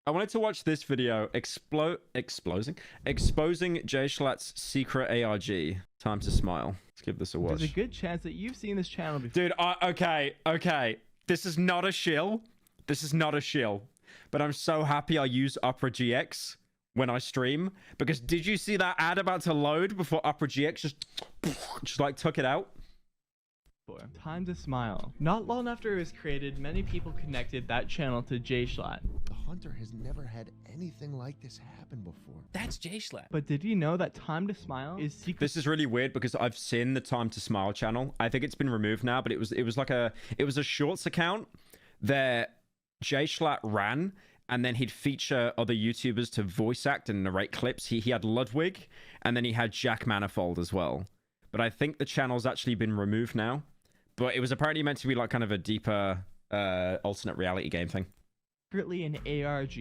I wanted to watch this video exposing Jschlatts' secret ARG. Time to smile. Let's give this a watch. There's a good chance that you've seen this channel before. Dude, okay. This is not a shill. This is not a shill. But I'm so happy I use Opera GX when I stream. Because did you see that ad about to load before Opera GX just like took it out? Time to Smile. Not long after it was created, many people connected that channel to Jschlatts. The Hunter has never had anything like this happen before. That's Jschlatts. But did you know that Time to Smile is secret? This is really weird because I've seen the Time to Smile channel. I think it's been removed now, but it was a shorts account that Jschlatts ran, and then he'd feature other YouTubers to voice act and narrate clips. He had Ludwig, and then he had Jack Manifold as well. But I think the channel's actually been removed now. But it was apparently meant to be like kind of a deeper alternate reality game thing. Secretly an ARG,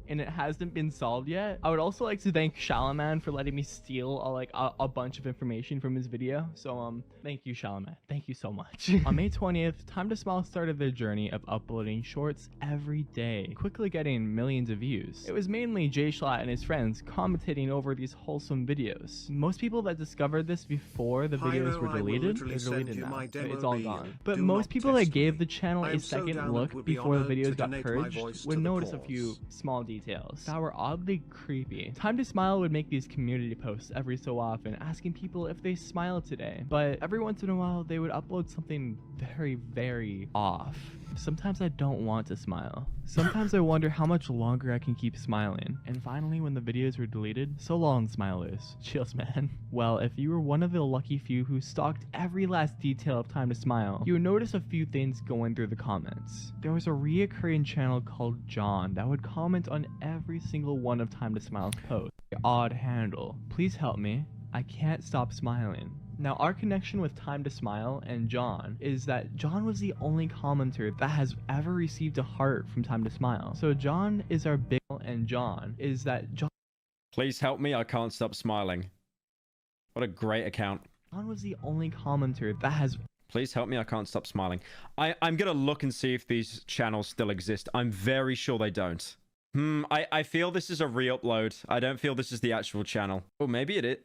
and it hasn't been solved yet. I would also like to thank Jschlatts for letting me steal a bunch of information from his video. So thank you, Jschlatts. Thank you so much. On May 20th, Time to Smile started their journey of uploading shorts every day, quickly getting millions of views. It was mainly Jschlatts and his friends commentating over these wholesome videos. Most people that discovered this before the videos were deleted, they're deleted now. It's all gone. But most people that gave the channel a second look before the videos got purged would notice a few small details that were oddly creepy. Time to Smile would make these community posts every so often, asking people if they smiled today. But every once in a while, they would upload something very, very off. Sometimes I don't want to smile. Sometimes I wonder how much longer I can keep smiling. And finally, when the videos were deleted, so long, smilers. Chills, man. Well, if you were one of the lucky few who stalked every last detail of Time to Smile, you would notice a few things going through the comments. There was a reoccurring channel called John that would comment on every single one of Time to Smile's posts. Odd handle. Please help me. I can't stop smiling. Now, our connection with Time to Smile and John is that John was the only commenter that has ever received a heart from Time to Smile. So John is our big, and John is that John. Please help me, I can't stop smiling. What a great account. John was the only commenter that has. Please help me, I can't stop smiling. I'm gonna look and see if these channels still exist. I'm very sure they don't. I feel this is a re-upload. I don't feel this is the actual channel. Oh, maybe it is.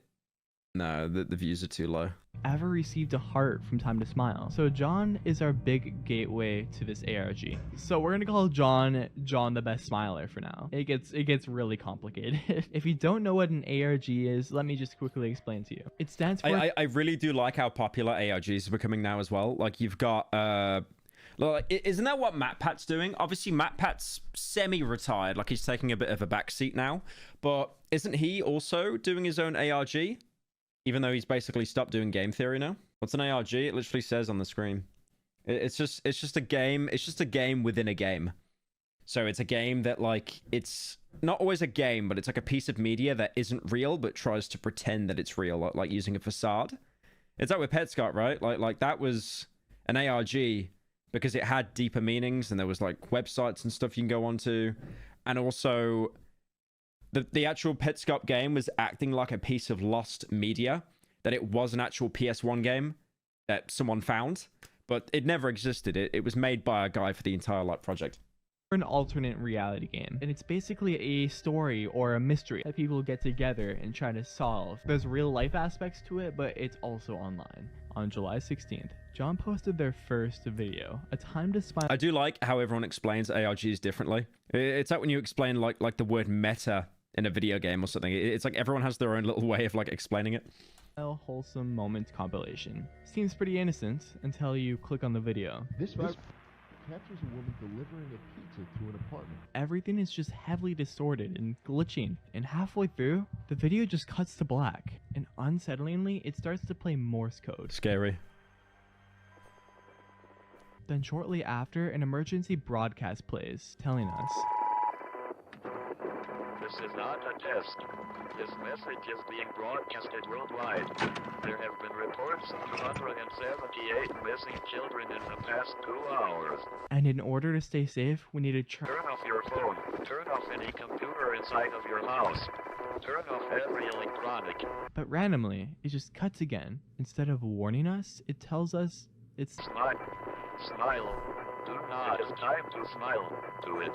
No, the views are too low. Ever received a heart from Time to Smile. So John is our big gateway to this ARG. So we're gonna call John the best smiler for now. It gets really complicated. If you don't know what an ARG is, let me just quickly explain to you. It stands for. I really do like how popular ARGs are becoming now as well. Like you've got isn't that what MatPat's doing? Obviously MatPat's semi-retired, like he's taking a bit of a backseat now. But isn't he also doing his own ARG? Even though he's basically stopped doing game theory now. What's an ARG? It literally says on the screen. It's just a game. It's just a game within a game. So it's a game that, like, it's not always a game, but it's like a piece of media that isn't real, but tries to pretend that it's real, like using a facade. It's like with Petscott, right? Like that was an ARG because it had deeper meanings, and there was like websites and stuff you can go onto, and also. The actual Petscop game was acting like a piece of lost media, that it was an actual PS1 game that someone found, but it never existed. It was made by a guy for the entire project. An alternate reality game, and it's basically a story or a mystery that people get together and try to solve. There's real life aspects to it, but it's also online. On July 16th, John posted their first video, A Time to Smile. I do like how everyone explains ARGs differently. It's like when you explain like the word meta in a video game or something. It's like everyone has their own little way of like explaining it. Wholesome moments compilation. Seems pretty innocent until you click on the video. This captures a woman delivering a pizza to an apartment. Everything is just heavily distorted and glitching, and halfway through, the video just cuts to black, and unsettlingly, it starts to play Morse code. Scary. Then shortly after, an emergency broadcast plays, telling us, "This is not a test. This message is being broadcasted worldwide. There have been reports of 278 missing children in the past 2 hours. And in order to stay safe, we need to Turn off your phone. Turn off any computer inside of your house. Turn off every electronic." But randomly, it just cuts again. Instead of warning us, it tells us it's Smile. Smile. Do not. It's time to smile. Do it.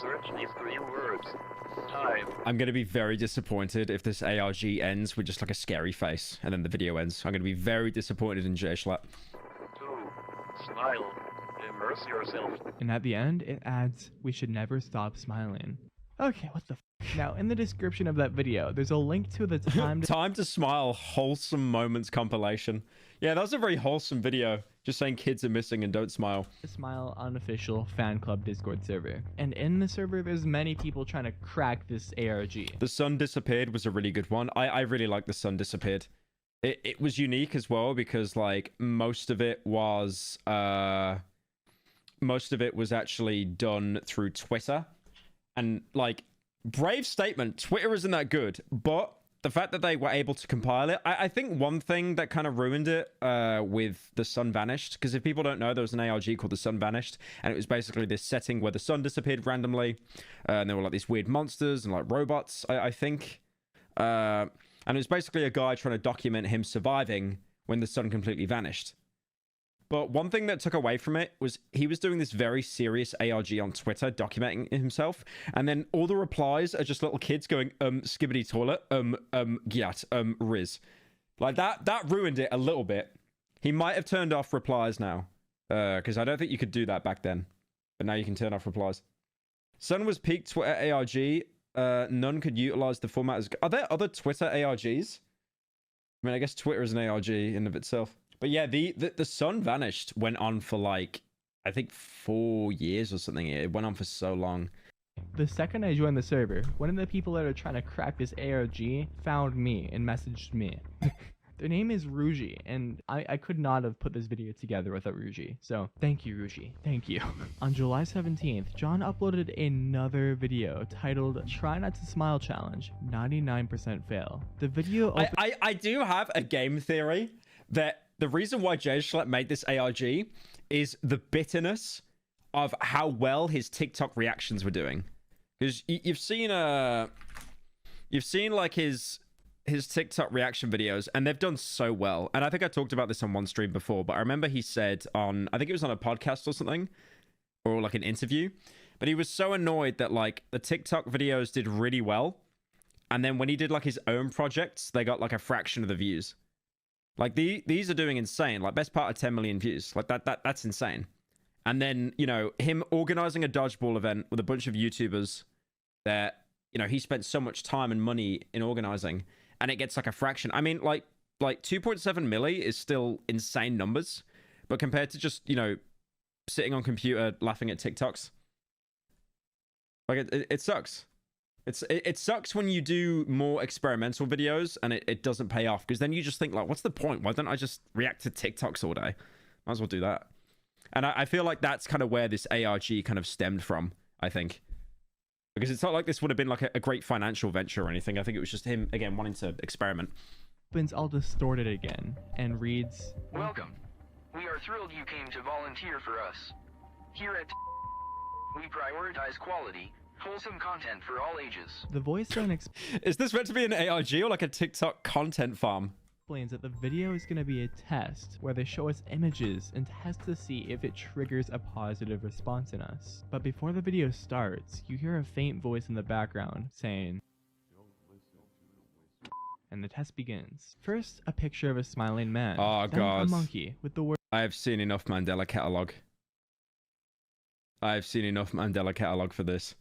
Search these 3 words. Time. I'm going to be very disappointed if this ARG ends with just like a scary face and then the video ends. I'm going to be very disappointed in Jschlatt. 2. Smile. Immerse yourself. And at the end, it adds, "We should never stop smiling." Okay, what the f? Now, in the description of that video, there's a link to the time to Time to Smile Wholesome Moments compilation. Yeah, that was a very wholesome video. Just saying kids are missing and don't smile. Smile unofficial fan club Discord server. And in the server, there's many people trying to crack this ARG. The Sun Disappeared was a really good one. I really like The Sun Disappeared. It was unique as well because like most of it was actually done through Twitter. And like, brave statement, Twitter isn't that good, but the fact that they were able to compile it, I think one thing that kind of ruined it with The Sun Vanished, because if people don't know, there was an ARG called The Sun Vanished, and it was basically this setting where the sun disappeared randomly, and there were like these weird monsters and like robots, I think. And it was basically a guy trying to document him surviving when the sun completely vanished. But one thing that took away from it was he was doing this very serious ARG on Twitter, documenting himself, and then all the replies are just little kids going, skibbity toilet, gyat, riz. Like that ruined it a little bit. He might have turned off replies now, because I don't think you could do that back then. But now you can turn off replies. Sun was peak Twitter ARG. None could utilize the format as... Are there other Twitter ARGs? I mean, I guess Twitter is an ARG in of itself. But yeah, the Sun Vanished went on for like, I think 4 years or something. It went on for so long. The second I joined the server, one of the people that are trying to crack this ARG found me and messaged me. Their name is Ruji, and I could not have put this video together without Ruji. So thank you, Ruji. Thank you. On July 17th, John uploaded another video titled "Try Not to Smile Challenge, 99% Fail." The video... I do have a game theory that the reason why Jschlatts made this ARG is the bitterness of how well his TikTok reactions were doing. Because you've seen like his TikTok reaction videos, and they've done so well. And I think I talked about this on one stream before, but I remember he said on, I think it was on a podcast or something, or like an interview, but he was so annoyed that like the TikTok videos did really well, and then when he did like his own projects, they got like a fraction of the views. Like these are doing insane, like best part of 10 million views. Like that's insane. And then, you know, him organizing a dodgeball event with a bunch of YouTubers that, you know, he spent so much time and money in organizing, and it gets like a fraction. I mean, like 2.7 milli is still insane numbers, but compared to just, you know, sitting on computer laughing at TikToks, like it sucks. It sucks when you do more experimental videos and it doesn't pay off, because then you just think like, what's the point? Why don't I just react to TikToks all day? Might as well do that. And I feel like that's kind of where this ARG kind of stemmed from, I think. Because it's not like this would have been like a great financial venture or anything. I think it was just him, again, wanting to experiment. Opens all distorted again and reads, "Welcome. We are thrilled you came to volunteer for us. Here at we prioritize quality, wholesome content for all ages." The voice then Is this meant to be an ARG or like a TikTok content farm? explains that the video is going to be a test where they show us images and test to see if it triggers a positive response in us. But before the video starts, you hear a faint voice in the background saying, and the test begins. First, a picture of a smiling man. Oh, then God. a monkey with the word I have seen enough Mandela Catalog. I've seen enough Mandela Catalog for this.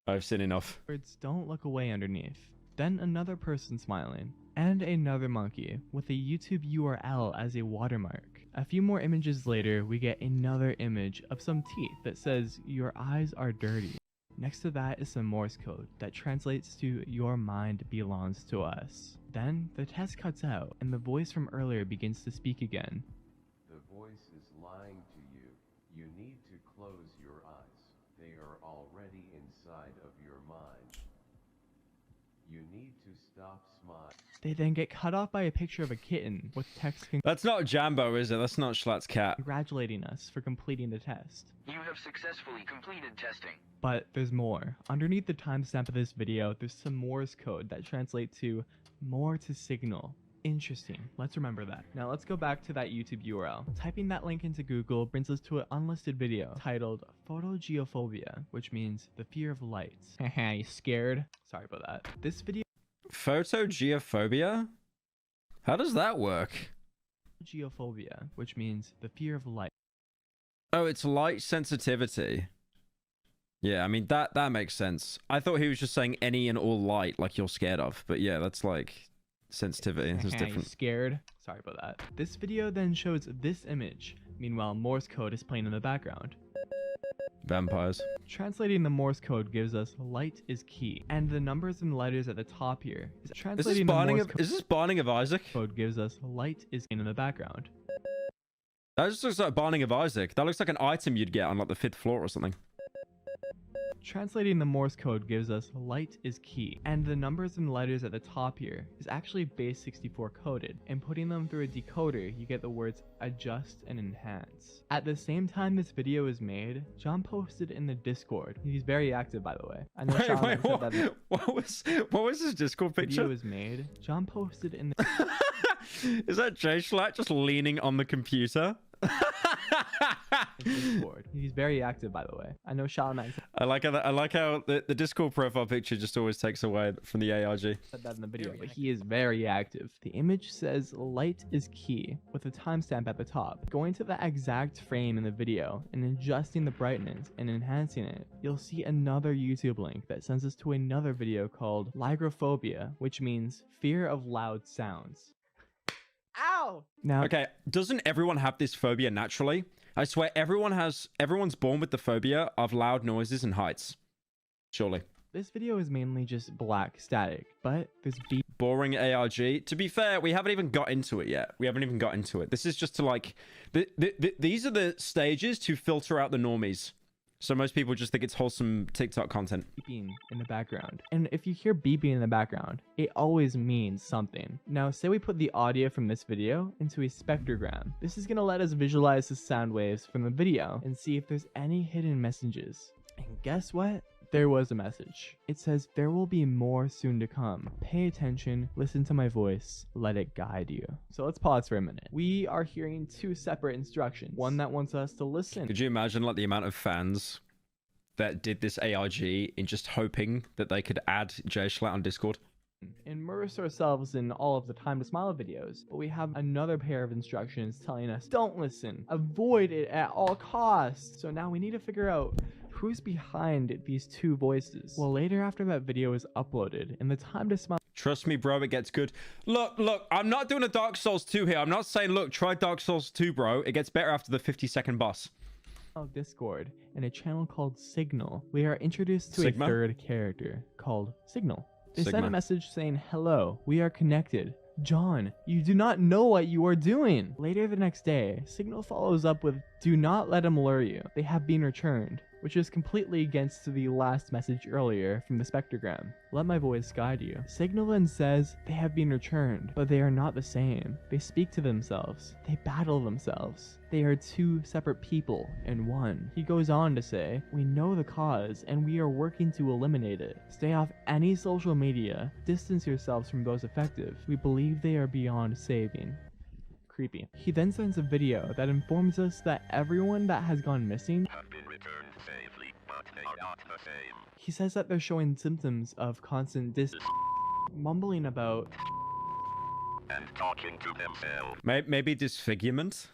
I've seen enough. words "Don't look away" underneath. Then another person smiling. And another monkey with a YouTube URL as a watermark. A few more images later, we get another image of some teeth that says, "Your eyes are dirty." Next to that is some Morse code that translates to "Your mind belongs to us." Then the test cuts out and the voice from earlier begins to speak again. The voice is lying to you. You need to close your eyes. They are already inside of your mind. You need to stop smiling. They then get cut off by a picture of a kitten with text That's not Jambo, is it? That's not Jschlatts' cat. congratulating us for completing the test. You have successfully completed testing. But there's more. Underneath the timestamp of this video, there's some Morse code that translates to "more to signal." Interesting. Let's remember that. Now let's go back to that YouTube URL. Typing that link into Google brings us to an unlisted video titled Photogeophobia, which means the fear of light. Haha, you scared? Sorry about that. This video Photogeophobia? How does that work? Geophobia, which means the fear of light. Oh, it's light sensitivity. Yeah, I mean, that makes sense. I thought he was just saying any and all light, like you're scared of. But yeah, that's like sensitivity. It's You different. scared? Sorry about that. This video then shows this image. Meanwhile, Morse code is playing in the background. Vampires. Translating the Morse code gives us light is key, and the numbers and letters at the top here. Translating the Morse Is this Binding of Isaac? code gives us light is in the background. That just looks like Binding of Isaac. That looks like an item you'd get on like the 5th floor or something. Translating the Morse code gives us light is key, and the numbers and letters at the top here is actually base 64 coded, and putting them through a decoder you get the words adjust and enhance. At the same time this video is made, John posted in the Discord. He's very active, by the way. I know Sean said that what was his Discord the picture? video is made. John posted in the Is that Jschlatts just leaning on the computer? Discord. He's very active, by the way. I know Shaman I like how the Discord profile picture just always takes away from the ARG. said that in the video, but he is very active. The image says light is key with a timestamp at the top. Going to the exact frame in the video and adjusting the brightness and enhancing it, you'll see another YouTube link that sends us to another video called Lygrophobia, which means fear of loud sounds. Ow! Now, Okay, doesn't everyone have this phobia naturally? I swear everyone's born with the phobia of loud noises and heights. Surely. this video is mainly just black static, but there's Boring ARG. To be fair, we haven't even got into it yet. We haven't even got into it. This is just to like... these are the stages to filter out the normies. So most people just think it's wholesome TikTok content. beeping in the background. And if you hear beeping in the background, it always means something. Now, say we put the audio from this video into a spectrogram. This is going to let us visualize the sound waves from the video and see if there's any hidden messages. And guess what? There was a message. It says, there will be more soon to come. Pay attention, listen to my voice, let it guide you. So let's pause for a minute. We are hearing two separate instructions. One that wants us to listen. Could you imagine like the amount of fans that did this ARG in just hoping that they could add Jschlatts on Discord? Immerse ourselves in all of the Time to Smile videos, but we have another pair of instructions telling us don't listen, avoid it at all costs. So now we need to figure out who's behind these two voices. Well, later after that video is uploaded and the Time to Smile Trust me, bro, it gets good. Look, I'm not doing a Dark Souls 2 here. I'm not saying, look, try Dark Souls 2, bro. It gets better after the 50-second boss. Discord and a channel called Signal, we are introduced to Sigma? a third character called Signal. They sent Sigma. a message saying, hello, we are connected. John, you do not know what you are doing. Later the next day, Signal follows up with, do not let him lure you. They have been returned, which is completely against the last message earlier from the spectrogram. Let my voice guide you. Signal then says, they have been returned, but they are not the same. They speak to themselves. They battle themselves. They are two separate people in one. He goes on to say, we know the cause and we are working to eliminate it. Stay off any social media. Distance yourselves from those affected. We believe they are beyond saving. Creepy. He then sends a video that informs us that everyone that has gone missing Have been returned safely, but they are not the same. He says that they're showing symptoms of constant mumbling about And talking to themselves. Maybe disfigurement?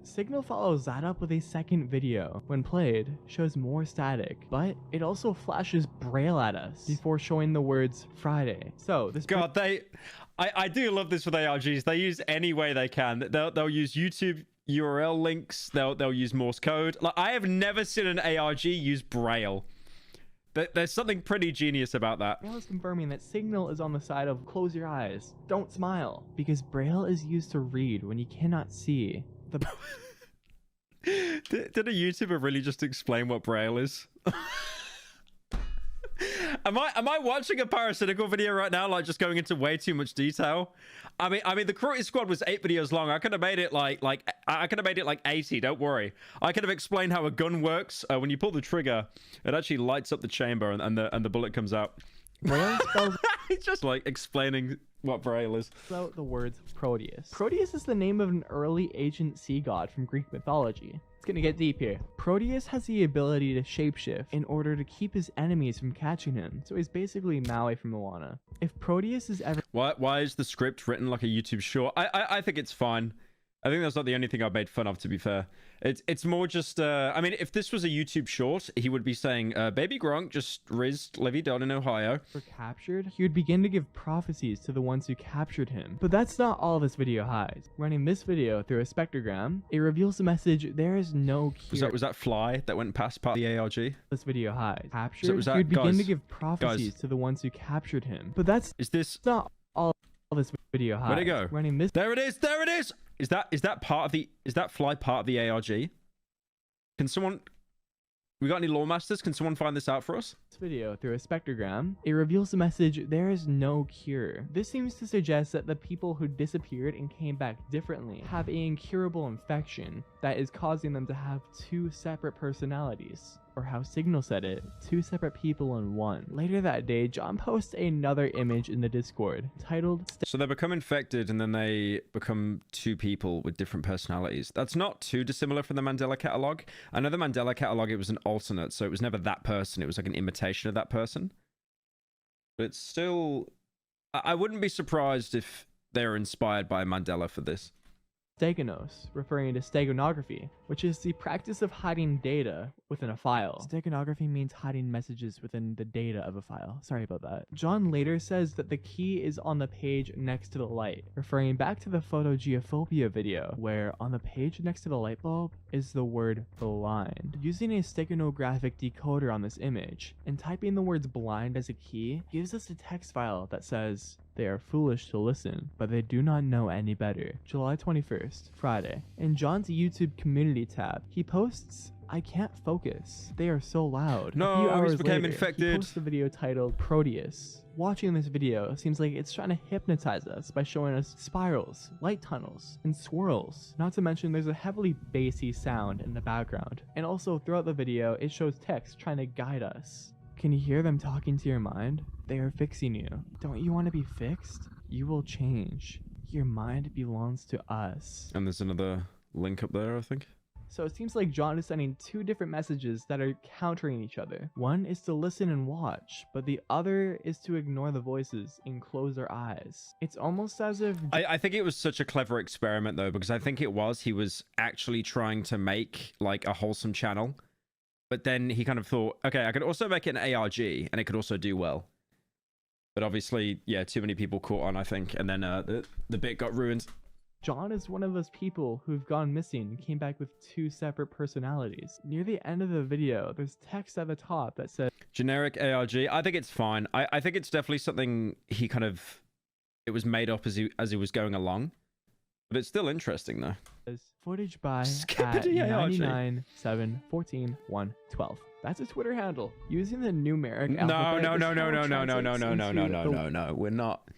Signal follows that up with a second video. When played, shows more static, but it also flashes Braille at us before showing the words Friday. So this God, I do love this with ARGs. They use any way they can. They'll use YouTube URL links. They'll use Morse code. Like, I have never seen an ARG use Braille. There's something pretty genius about that. Braille is confirming that Signal is on the side of close your eyes, don't smile, because Braille is used to read when you cannot see. Did a YouTuber really just explain what Braille is? Am I watching a Pyrocynical video right now, like just going into way too much detail? I mean, the Cruelty Squad was 8 videos long. I could have made it like 80. Don't worry. I could have explained how a gun works. When you pull the trigger, it actually lights up the chamber and the bullet comes out. Braille spells He's just like explaining what Braille is. out the words Proteus. Proteus is the name of an early ancient sea god from Greek mythology. It's gonna get deep here. Proteus has the ability to shapeshift in order to keep his enemies from catching him. So he's basically Maui from Moana. If Proteus is ever Why is the script written like a YouTube short? I think it's fine. I think that's not the only thing I made fun of, to be fair. It's more just, I mean, if this was a YouTube short, he would be saying, Baby Gronk just rizzed Livy Dodd in Ohio. captured, he would begin to give prophecies to the ones who captured him. But that's not all this video hides. Running this video through a spectrogram, it reveals the message, there is no cure. Was that Fly that went past part of the ARG? This video hides. Captured, was that- he would begin to guys, give prophecies to the ones who captured him. But that's Is this... not all this video hides. Where'd it go? Running this There it is! There it is! Is that part of the... Is that Fly part of the ARG? Can someone... We got any lore masters? Can someone find this out for us? video through a spectrogram, it reveals the message, there is no cure. This seems to suggest that the people who disappeared and came back differently have an incurable infection that is causing them to have two separate personalities. Or how Signal said it, two separate people in one. Later that day, John posts another image in the Discord titled So they become infected and then they become two people with different personalities. That's not too dissimilar from the Mandela Catalog. I know the Mandela Catalog, it was an alternate, so it was never that person. It was like an imitation of that person. But it's still... I wouldn't be surprised if they're inspired by Mandela for this. Steganos, referring to steganography, which is the practice of hiding data within a file. Steganography means hiding messages within the data of a file. Sorry about that. John later says that the key is on the page next to the light, referring back to the photogeophobia video, where on the page next to the light bulb is the word blind. Using a steganographic decoder on this image, and typing the words blind as a key, gives us a text file that says, they are foolish to listen, but they do not know any better. July 21st, Friday. In John's YouTube community tab, he posts, I can't focus. They are so loud. No, a few hours he's became later, infected. He posts a video titled Proteus. Watching this video seems like it's trying to hypnotize us by showing us spirals, light tunnels, and swirls. Not to mention there's a heavily bassy sound in the background. And also throughout the video, it shows text trying to guide us. Can you hear them talking to your mind? They are fixing you. Don't you want to be fixed? You will change. Your mind belongs to us. And there's another link up there, I think. So it seems like John is sending two different messages that are countering each other. One is to listen and watch, but the other is to ignore the voices and close their eyes. It's almost as if... I think it was such a clever experiment, though, because I think he was actually trying to make, like, a wholesome channel. But then he kind of thought, okay, I could also make it an ARG, and it could also do well. But obviously, yeah, too many people caught on, I think, and then the bit got ruined. John is one of those people who've gone missing and came back with two separate personalities. Near the end of the video, there's text at the top that says, Generic ARG, I think it's fine. I think it's definitely something he kind of... It was made up as he was going along. But it's still interesting, though. footage by at Skippity ARG. 99714112. That's a Twitter handle. Using the numeric No, alphabet, no, this no, no, handle no, no, no, no, translates no, no, into no, no, the no, no. We're not.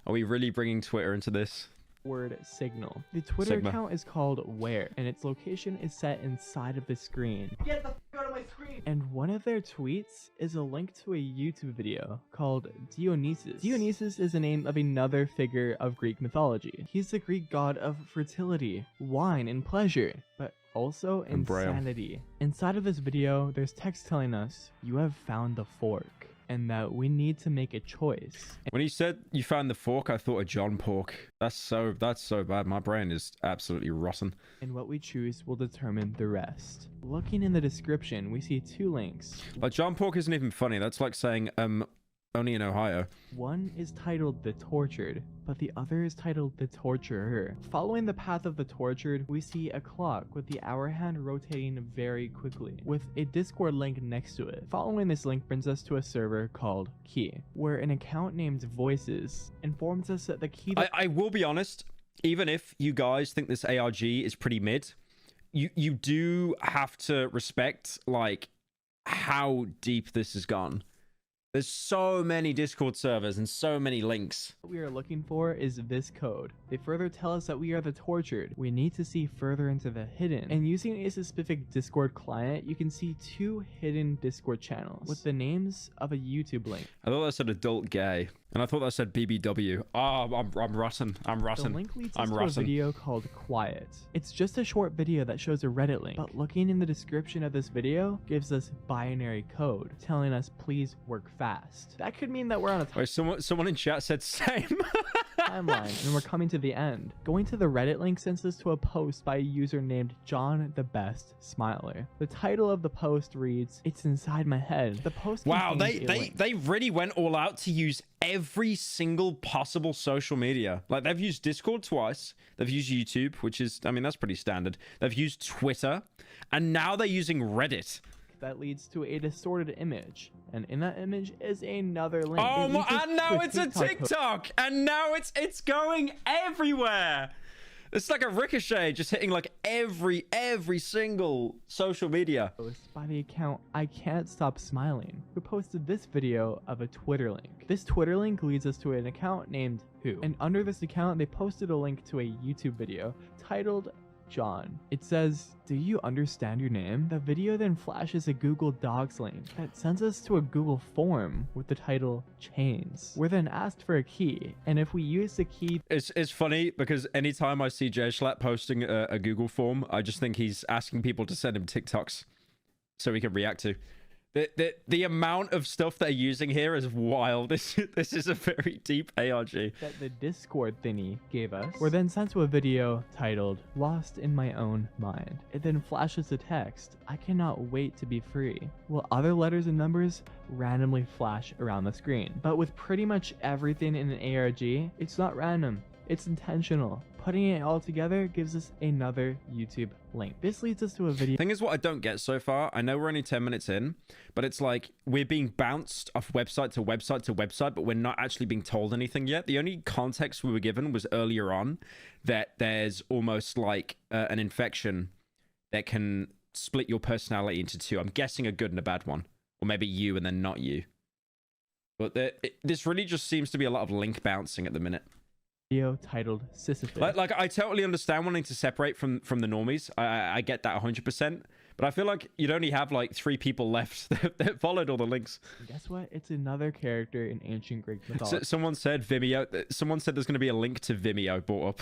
Are we really bringing Twitter into this? word Signal. The Twitter Sigma. account is called Where, and its location is set inside of the screen. Get the f out of my screen! And one of their tweets is a link to a YouTube video called Dionysus. Dionysus is the name of another figure of Greek mythology. He's the Greek god of fertility, wine, and pleasure, but also And Braille. insanity. Inside of this video, there's text telling us, you have found the fork, and that we need to make a choice. When he said you found the fork, I thought of John Pork. That's so bad. My brain is absolutely rotten. And what we choose will determine the rest. Looking in the description, we see two links. Like, John Pork isn't even funny. That's like saying, only in Ohio. One is titled The Tortured, but the other is titled The Torturer. Following the path of the tortured, we see a clock with the hour hand rotating very quickly, with a Discord link next to it. Following this link brings us to a server called Key, where an account named Voices informs us that the key... I will be honest, even if you guys think this ARG is pretty mid, you do have to respect, like, how deep this has gone. There's so many Discord servers and so many links. What we are looking for is this code. They further tell us that we are the tortured. We need to see further into the hidden. And using a specific Discord client, you can see 2 hidden Discord channels with the names of a YouTube link. I thought that said adult gay. And I thought that said BBW. Oh, I'm rotten. I'm rotten. The link leads us to a video called Quiet. It's just a short video that shows a Reddit link, but looking in the description of this video gives us binary code telling us please work fast. That could mean that we're on a Wait, someone in chat said same. timeline and we're coming to the end. Going to the Reddit link sends us to a post by a user named John the Best Smiler. The title of the post reads, "It's inside my head." The post Wow, contains a link. they really went all out to use every single possible social media. Like, they've used Discord twice, they've used YouTube, which is, I mean, that's pretty standard. They've used Twitter, and now they're using Reddit. That leads to a distorted image, and in that image is another link. Oh my, and now it's a TikTok TikTok, and now it's going everywhere. It's like a ricochet just hitting like every single social media. post by the account I Can't Stop Smiling, who posted this video of a Twitter link. This Twitter link leads us to an account named Who, and under this account they posted a link to a YouTube video titled John. It says, "Do you understand your name?" The video then flashes a Google Docs link that sends us to a Google form with the title Chains. We're then asked for a key, and if we use the key, It's funny because anytime I see Jschlatts posting a Google form, I just think he's asking people to send him TikToks so he can react to. The amount of stuff they're using here is wild. This is a very deep ARG. that the Discord thingy gave us, we're then sent to a video titled Lost in My Own Mind. It then flashes the text, "I cannot wait to be free," while other letters and numbers randomly flash around the screen. But with pretty much everything in an ARG, it's not random, it's intentional. Putting it all together gives us another YouTube link. This leads us to a video. Thing is, what I don't get so far, I know we're only 10 minutes in, but it's like we're being bounced off website to website to website, but we're not actually being told anything yet. The only context we were given was earlier on that there's almost like an infection that can split your personality into 2. I'm guessing a good and a bad one, or maybe you and then not you. But this really just seems to be a lot of link bouncing at the minute. Video titled Sisyphus. Like I totally understand wanting to separate from the normies. I get that 100%. But I feel like you'd only have like 3 people left that followed all the links. And guess what? It's another character in ancient Greek mythology. Someone said Vimeo. Someone said there's going to be a link to Vimeo brought up.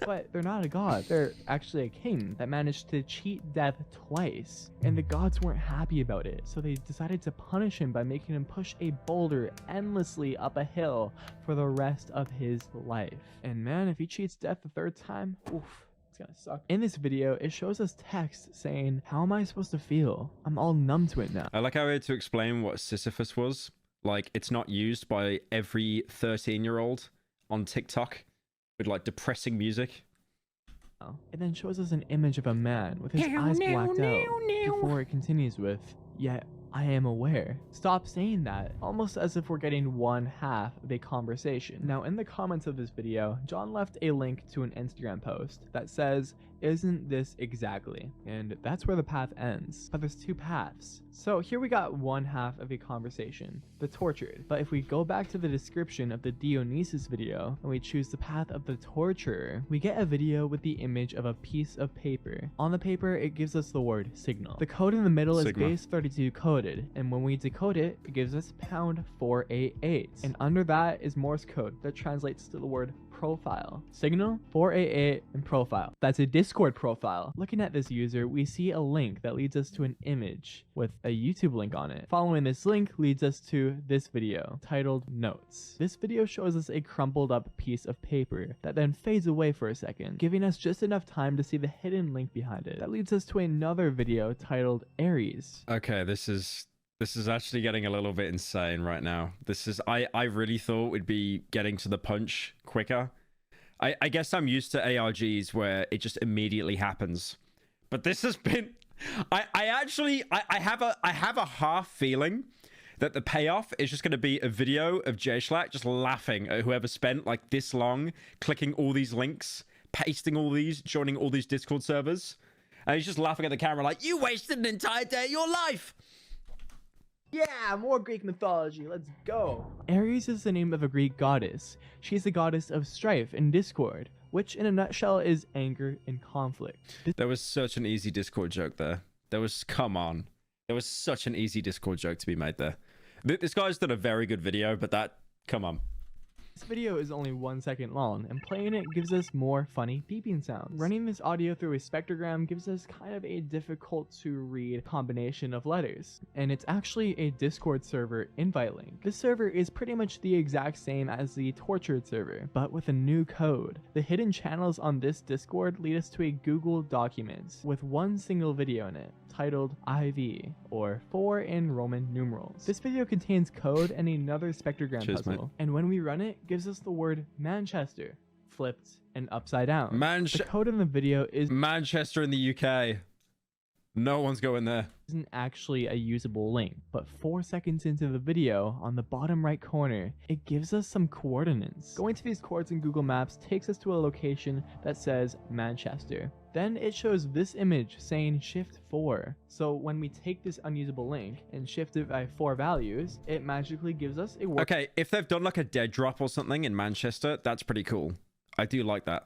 But they're not a god. They're actually a king that managed to cheat death twice. And the gods weren't happy about it. So they decided to punish him by making him push a boulder endlessly up a hill for the rest of his life. And man, if he cheats death the 3rd time, oof. Gonna suck. In this video, it shows us text saying, "How am I supposed to feel? I'm all numb to it now." I like how we had to explain what Sisyphus was. Like, it's not used by every 13-year-old on TikTok with like depressing music. It then shows us an image of a man with his eyes blacked out before it continues with, "Yet I am aware." Stop saying that, almost as if we're getting one half of a conversation. Now, in the comments of this video, John left a link to an Instagram post that says, "Isn't this exactly?" And that's where the path ends. But there's 2 paths. So here we got one half of a conversation, the tortured. But if we go back to the description of the Dionysus video and we choose the path of the torturer, we get a video with the image of a piece of paper. On the paper, it gives us the word signal. The code in the middle is base 32 coded, and when we decode it, it gives us pound 488. And under that is Morse code that translates to the word profile. Signal, 488, and profile. That's a Discord profile. Looking at this user, we see a link that leads us to an image with a YouTube link on it. Following this link leads us to this video titled Notes. This video shows us a crumpled up piece of paper that then fades away for a second, giving us just enough time to see the hidden link behind it. That leads us to another video titled Aries. Okay, this is actually getting a little bit insane right now. I really thought we'd be getting to the punch quicker. I guess I'm used to ARGs where it just immediately happens. But this has been I have a half feeling that the payoff is just going to be a video of Jschlatts just laughing at whoever spent like this long clicking all these links, pasting all these, joining all these Discord servers. And he's just laughing at the camera like, "You wasted an entire day of your life." Yeah, more Greek mythology. Let's go. Ares is the name of a Greek goddess. She's the goddess of strife and discord, which in a nutshell is anger and conflict. There was such an easy Discord joke there. Come on. There was such an easy Discord joke to be made there. This guy's done a very good video, but come on. This video is only 1 second long, and playing it gives us more funny beeping sounds. Running this audio through a spectrogram gives us kind of a difficult to read combination of letters, and it's actually a Discord server invite link. This server is pretty much the exact same as the Tortured server, but with a new code. The hidden channels on this Discord lead us to a Google Documents with one single video in it, titled IV, or 4 in Roman numerals. This video contains code and another spectrogram puzzle, mate. and when we run it, gives us the word Manchester, flipped and upside down. The code in the video Manchester in the UK. No one's going there. Isn't actually a usable link, but 4 seconds into the video, on the bottom right corner, it gives us some coordinates. Going to these coordinates in Google Maps takes us to a location that says Manchester. Then it shows this image saying shift 4. So when we take this unusable link and shift it by 4 values, it magically gives us a word. Okay, if they've done like a dead drop or something in Manchester, that's pretty cool. I do like that.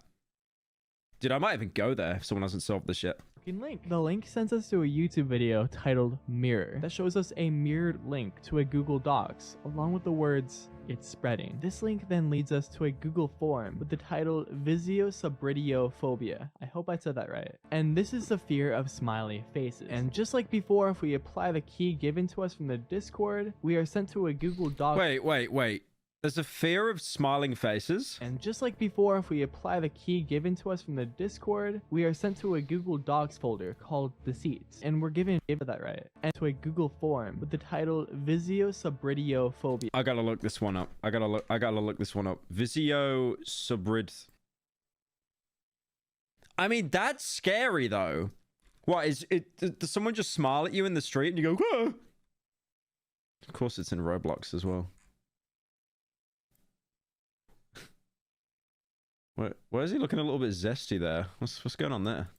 Dude, I might even go there if someone hasn't solved this yet. Link. The link sends us to a YouTube video titled Mirror that shows us a mirrored link to a Google Docs along with the words "it's spreading." This link then leads us to a Google form with the title Visiosubridiophobia. I hope I said that right. And this is the fear of smiley faces. And just like before, if we apply the key given to us from the Discord, we are sent to a Google Doc. Wait. There's a fear of smiling faces. And just like before, if we apply the key given to us from the Discord, we are sent to a Google Docs folder called Deceits. And we're given that right. And to a Google form with the title Visiosubridiophobia. I gotta look this one up. I gotta look this one up. Visiosubrid. I mean, that's scary though. What is it? Does someone just smile at you in the street and you go, "Whoa"? Of course, it's in Roblox as well. Why is he looking a little bit zesty there? What's going on there?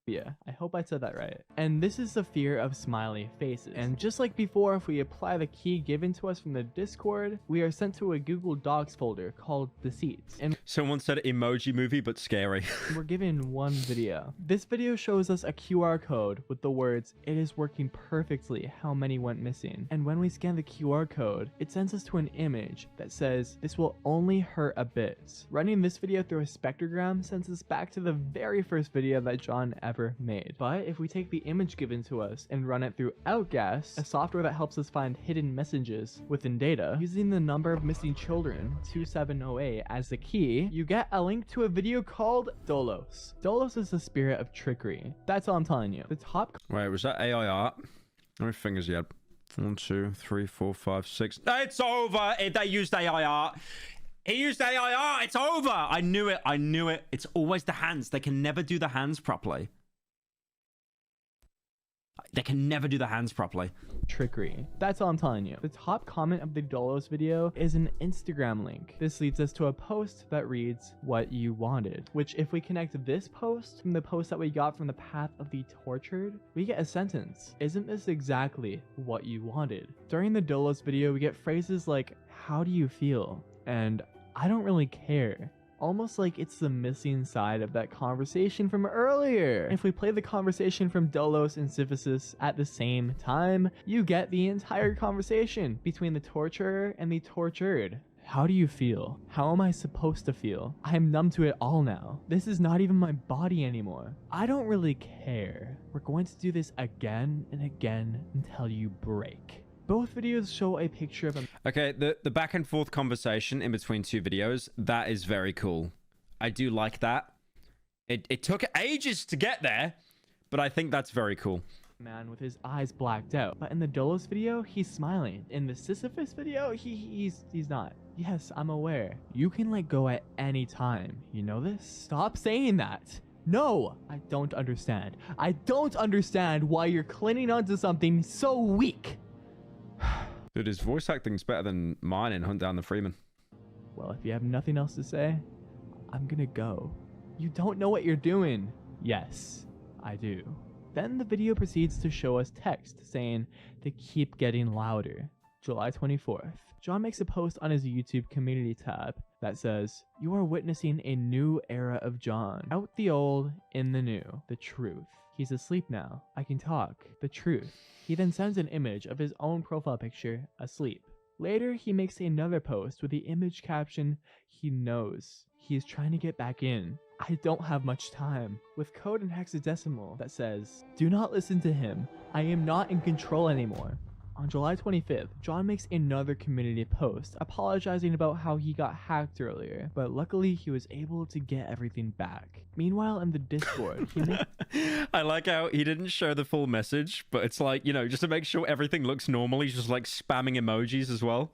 Yeah, I hope I said that right. And this is the fear of smiley faces. And just like before, if we apply the key given to us from the Discord, we are sent to a Google Docs folder called Deceits. And someone said emoji movie, but scary. we're given one video. This video shows us a QR code with the words, "It is working perfectly, how many went missing?" And when we scan the QR code, it sends us to an image that says, "This will only hurt a bit." Running this video through a spectrogram sends us back to the very first video that John ever made. But if we take the image given to us and run it through Outgas, a software that helps us find hidden messages within data, using the number of missing children 2708 as the key, you get a link to a video called Dolos. Dolos is the spirit of trickery. That's all I'm telling you. The top. Wait, was that AI art? How many fingers you had? 1, 2, 3, 4, 5, 6. It's over. They used AI art. He used AI art. It's over. I knew it. It's always the hands. They can never do the hands properly. Trickery. That's all I'm telling you. The top comment of the Dolos video is an Instagram link. This leads us to a post that reads, "What you wanted," which if we connect this post from the post that we got from the Path of the Tortured, we get a sentence. "Isn't this exactly what you wanted?" During the Dolos video, we get phrases like, "How do you feel?" and "I don't really care." Almost like it's the missing side of that conversation from earlier. If we play the conversation from Dolos and Syphilis at the same time, you get the entire conversation between the torturer and the tortured. How do you feel? How am I supposed to feel? I am numb to it all now. This is not even my body anymore. I don't really care. We're going to do this again and again until you break. Both videos show a picture of a... Okay, the back and forth conversation in between two videos, that is very cool. I do like that. It took ages to get there, but I think that's very cool. Man with his eyes blacked out. But in the Dolos video, he's smiling. In the Sisyphus video, he's not. Yes, I'm aware. You can let go at any time. You know this? Stop saying that. No, I don't understand. I don't understand why you're clinging onto something so weak. Dude, his voice acting's better than mine in Hunt Down the Freeman. Well, if you have nothing else to say, I'm gonna go. You don't know what you're doing. Yes, I do. Then the video proceeds to show us text saying they keep getting louder. July 24th. John makes a post on his YouTube community tab that says, "You are witnessing a new era of John. Out the old, in the new. The truth. He's asleep now. I can talk. The truth." He then sends an image of his own profile picture, asleep. Later, he makes another post with the image caption, "He knows. He's trying to get back in. I don't have much time," with code in hexadecimal that says, "Do not listen to him. I am not in control anymore." On July 25th, John makes another community post apologizing about how he got hacked earlier, but luckily he was able to get everything back. Meanwhile, in the Discord, he makes I like how he didn't show the full message, but it's like, you know, just to make sure everything looks normal, he's just like spamming emojis as well.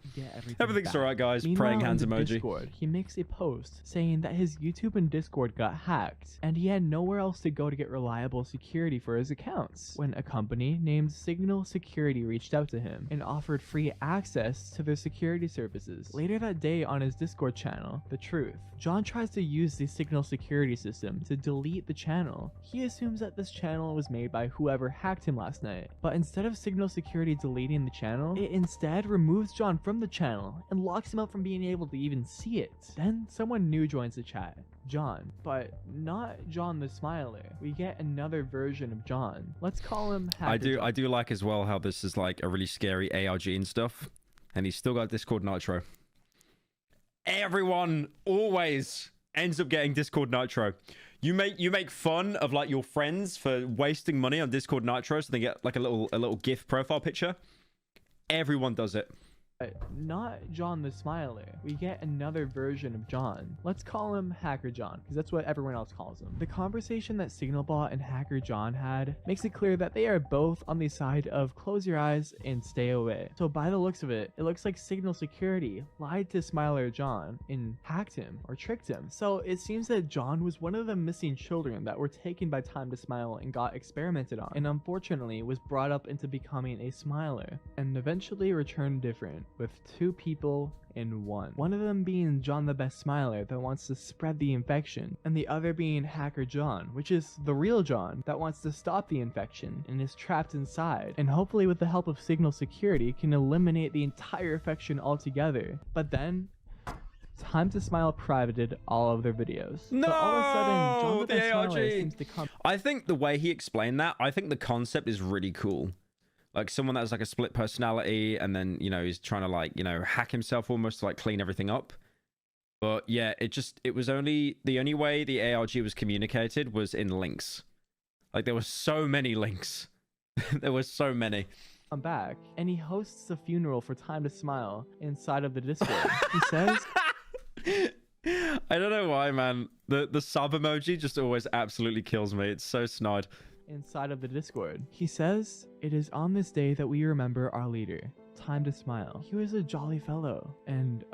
Everything's alright, guys. Meanwhile, Praying hands in the emoji. Discord, he makes a post saying that his YouTube and Discord got hacked, and he had nowhere else to go to get reliable security for his accounts, when a company named Signal Security reached out to him and offered free access to their security services. Later that day on his Discord channel, The Truth, John tries to use the Signal security system to delete the channel. He assumes that this channel was made by whoever hacked him last night, but instead of Signal security deleting the channel, it instead removes John from the channel and locks him out from being able to even see it. Then someone new joins the chat. John, but not John the Smiler. We get another version of John. Let's call him Hacker John. I do like as well how this is like a really scary ARG and stuff, and he's still got Discord Nitro. Everyone always ends up getting Discord Nitro. You make fun of like your friends for wasting money on Discord Nitro so they get like a little GIF profile picture. Everyone does it. Not John the Smiler. We get another version of John. Let's call him Hacker John, because that's what everyone else calls him. The conversation that Signalbot and Hacker John had makes it clear that they are both on the side of close your eyes and stay away. So by the looks of it, it looks like Signal Security lied to Smiler John and hacked him or tricked him. So it seems that John was one of the missing children that were taken by Time to Smile and got experimented on, and unfortunately was brought up into becoming a Smiler, and eventually returned different, with two people in one. One of them being John the Best Smiler that wants to spread the infection, and the other being Hacker John, which is the real John that wants to stop the infection and is trapped inside, and hopefully with the help of Signal Security can eliminate the entire infection altogether. But then Time to Smile privated all of their videos. No, so all of a sudden, John the Best Smiler seems to come. I think the way he explained that, I think the concept is really cool. Like someone that has like a split personality and then, you know, he's trying to like, you know, hack himself almost to like clean everything up. But yeah, it was only, the only way the ARG was communicated was in links. Like there were so many links. There were so many. I'm back, and he hosts a funeral for Time to Smile inside of the Discord. He says, I don't know why, man. The sub emoji just always absolutely kills me. It's so snide. Inside of the Discord, he says, "It is on this day that we remember our leader, Time to Smile. He was a jolly fellow, and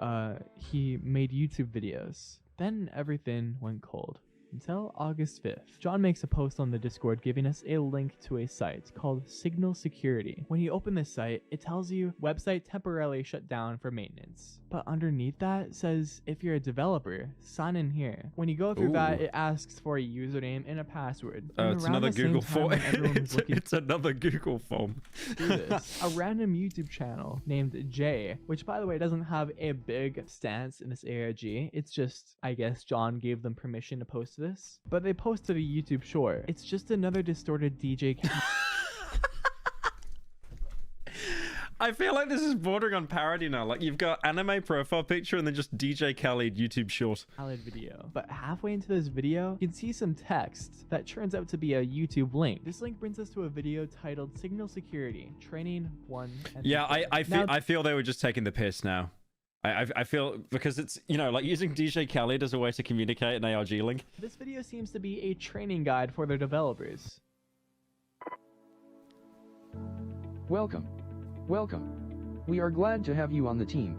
he made YouTube videos." Then everything went cold. Until August 5th. John makes a post on the Discord giving us a link to a site called Signal Security. When you open this site, it tells you website temporarily shut down for maintenance. But underneath that says if you're a developer, sign in here. When you go through that, it asks for a username and a password. Oh, And it's around another the same Google time form. when everyone was looking It's another Google form. do this, a random YouTube channel named Jay, which by the way doesn't have a big stance in this ARG. It's just, I guess John gave them permission to post this, but they posted a YouTube short. It's just another distorted DJ I feel like this is bordering on parody now. Like you've got anime profile picture and then just DJ Khaled YouTube short. Khaled video. But halfway into this video, you can see some text that turns out to be a YouTube link. This link brings us to a video titled Signal Security Training 1 and Yeah, 2. I feel they were just taking the piss now. I feel because it's, you know, like using DJ Khaled as a way to communicate an ARG link. This video seems to be a training guide for their developers. Welcome. We are glad to have you on the team.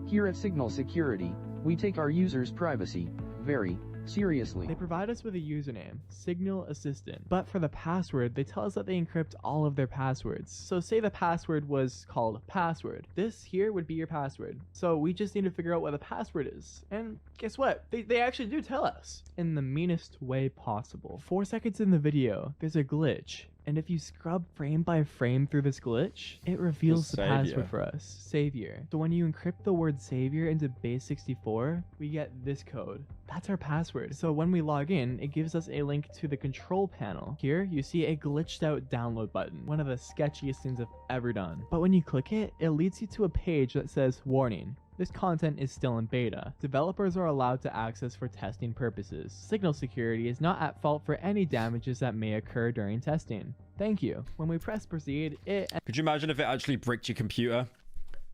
Here at Signal Security, we take our users' privacy very seriously. They provide us with a username, Signal Assistant, but for the password, they tell us that they encrypt all of their passwords. So say the password was called password. This here would be your password. So we just need to figure out what the password is. And guess what? They actually do tell us in the meanest way possible. 4 seconds in the video, there's a glitch. And if you scrub frame by frame through this glitch, it reveals the Savior. password for us, Savior. So when you encrypt the word Savior into base 64, we get this code. That's our password. So when we log in, it gives us a link to the control panel. Here, you see a glitched out download button, one of the sketchiest things I've ever done. But when you click it, it leads you to a page that says, warning. This content is still in beta. Developers are allowed to access for testing purposes. Signal security is not at fault for any damages that may occur during testing. Thank you. When we press proceed, it Could you imagine if it actually bricked your computer?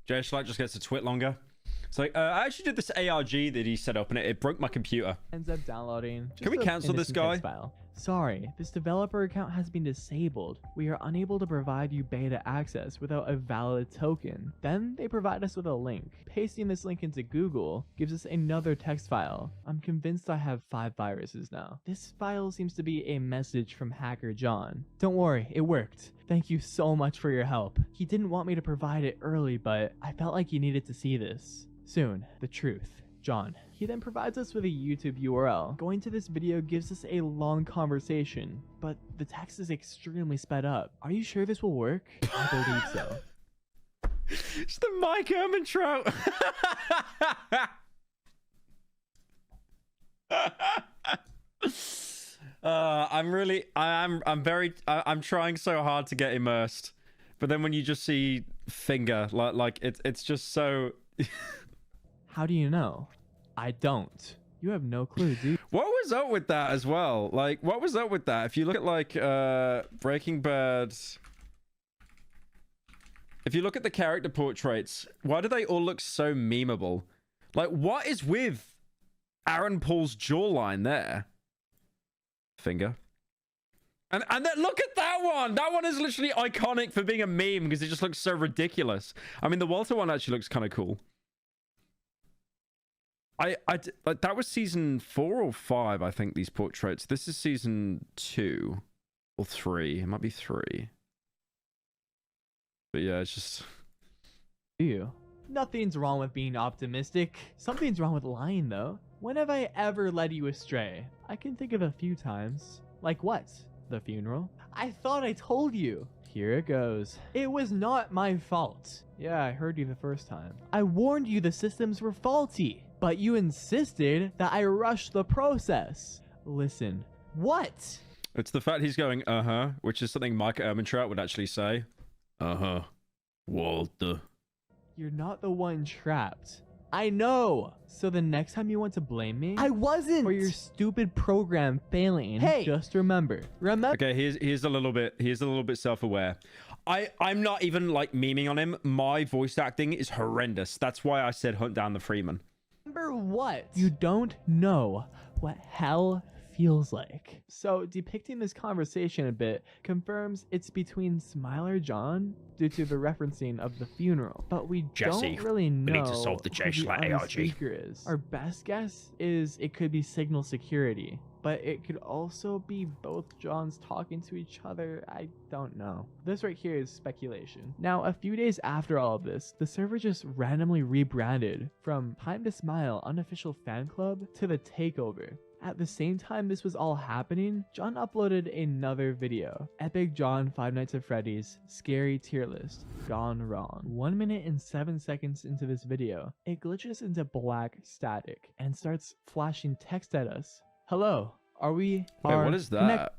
Jschlatts just gets to twit longer. It's like, I actually did this ARG that he set up and it broke my computer. ends up downloading. Can we just a cancel this innocent guy? text file. Sorry, this developer account has been disabled. We are unable to provide you beta access without a valid token. Then they provide us with a link. Pasting this link into Google gives us another text file. I'm convinced I have 5 viruses now. This file seems to be a message from hacker John. Don't worry, it worked. Thank you so much for your help. He didn't want me to provide it early, but I felt like he needed to see this. Soon, the truth. John. He then provides us with a YouTube URL. Going to this video gives us a long conversation, but the text is extremely sped up. Are you sure this will work? I believe so. It's the Mike Ehrmantraut. I'm trying so hard to get immersed, but then when you just see finger, like it's just so. How do you know? I don't. You have no clue, dude. What was up with that as well? Like, what was up with that? If you look at like Breaking Bad, if you look at the character portraits, why do they all look so memeable? Like, what is with Aaron Paul's jawline there? Finger. And then look at that one. That one is literally iconic for being a meme because it just looks so ridiculous. I mean, the Walter one actually looks kind of cool. Like that was season 4 or 5, I think, these portraits. This is season 2 or 3. It might be 3. But yeah, it's just. You. Nothing's wrong with being optimistic. Something's wrong with lying, though. When have I ever led you astray? I can think of a few times. Like what? The funeral? I thought I told you. Here it goes. It was not my fault. Yeah, I heard you the first time. I warned you the systems were faulty, but you insisted that I rush the process. Listen. What? It's the fact he's going, uh-huh, which is something Mike Ehrmantraut would actually say. Uh-huh. Walter. You're not the one trapped. I know. So the next time you want to blame me, I wasn't. For your stupid program failing. Hey, just remember. Okay, he's a little bit self-aware. I'm not even like memeing on him. My voice acting is horrendous. That's why I said hunt down the Freeman. Remember what? You don't know what hell feels like. So depicting this conversation a bit confirms it's between Smiler John due to the referencing of the funeral, but we Jesse, don't really know we need to solve the who Jschlatts other ARG. speaker is. Our best guess is it could be signal security, but it could also be both Johns talking to each other. I don't know. This right here is speculation. Now, a few days after all of this, the server just randomly rebranded from Time to Smile Unofficial Fan Club to The Takeover. At the same time this was all happening, John uploaded another video. Epic John 5 Nights at Freddy's Scary Tier List Gone Wrong. 1 minute and 7 seconds into this video, it glitches into black static and starts flashing text at us. Hello, are we? Wait, what is that?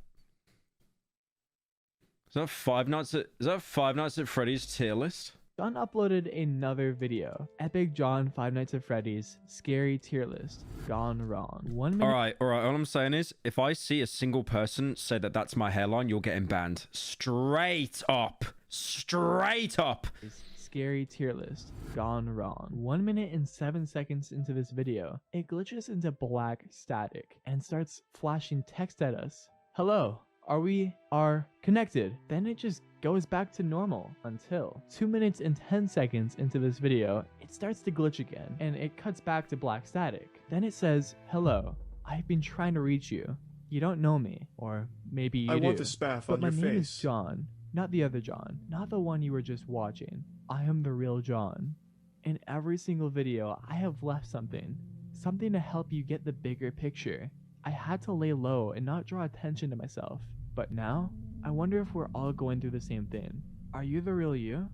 Is that Five Nights at Freddy's tier list? John uploaded another video. Epic John 5 Nights at Freddy's Scary Tier List Gone Wrong. 1 minute. All right. All I'm saying is, if I see a single person say that that's my hairline, you're getting banned. Straight up. Scary Tier List Gone Wrong. 1 minute and 7 seconds into this video, it glitches into black static and starts flashing text at us. Hello, we are connected. Then it just goes back to normal until 2 minutes and 10 seconds into this video, it starts to glitch again and it cuts back to black static. Then it says, hello, I've been trying to reach you. You don't know me, or maybe you do. I want the spaff but on my your name face. is John, not the other John, not the one you were just watching. I am the real John. In every single video, I have left something to help you get the bigger picture. I had to lay low and not draw attention to myself. But now, I wonder if we're all going through the same thing. Are you the real you?